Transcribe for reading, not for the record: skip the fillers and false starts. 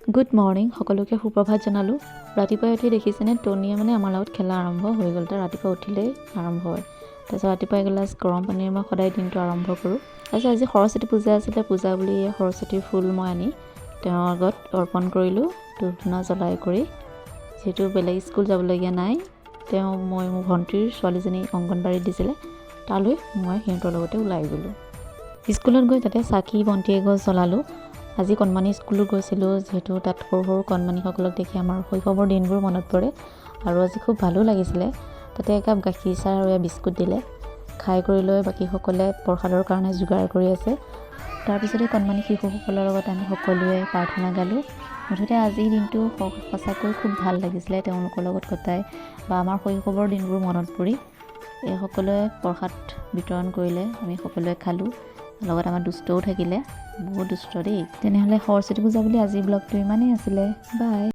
Good morning, সকলোকে সুপ্ৰভাত জনালোঁ। ৰাতিপুৱাই উঠি দেখিছেনে টনিয়ে আমাৰ লগত খেলা আৰম্ভ হৈ গ'ল। তাৰ ৰাতিপুৱা উঠিলেই আৰম্ভ হয়। তাৰপিছত ৰাতিপুৱা এগিলাচ গৰম পানীৰে মই সদায় দিনটো আৰম্ভ কৰোঁ। তাৰপিছত আজি সৰস্বতী পূজা আছিলে, পূজা বুলি সৰস্বতীৰ ফুল মই আনি তেওঁৰ আগত অৰ্পণ কৰিলোঁ। ধূপ ধূনা জ্বলাই কৰি, যিহেতু বেলেগ স্কুল যাবলগীয়া নাই, মই মোৰ ভণ্টিৰ ছোৱালীজনী অংগনবাড়ীত দিছিলে, তালৈ মই সিহঁতৰ লগতে ওলাই গ'লোঁ। স্কুলত গৈ তাতে চাকি বন্তি এগছ জ্বলালোঁ। আজি কণমানি স্কুলো গৈছিলোঁ, যিহেতু তাত সৰু সৰু কণমানিসকলক দেখি আমাৰ শৈশৱৰ দিনবোৰ মনত পৰে আৰু আজি খুব ভালো লাগিছিলে। তাতে একাপ গাখীৰ চাহ আৰু বিস্কুট দিলে। খাই কৰি লৈ বাকীসকলে প্ৰসাদৰ কাৰণে যোগাৰ কৰি আছে। তাৰপিছতে কণমানি শিশুসকলৰ লগত আমি সকলোৱে প্ৰাৰ্থনা গালোঁ। মুঠতে আজিৰ দিনটো সঁচাকৈ খুব ভাল লাগিছিলে তেওঁলোকৰ লগত কটাই, বা আমাৰ শৈশৱৰ দিনবোৰ মনত পৰি। সকলোৱে প্ৰসাদ বিতৰণ কৰিলে, আমি সকলোৱে খালোঁ। লগত আমাৰ দুষ্টও থাকিলে, বহুত দুষ্ট দেই। তেনেহ'লে সৰস্বতী পূজা বুলি আজিৰ ব্লগটো ইমানেই আছিলে। বাই।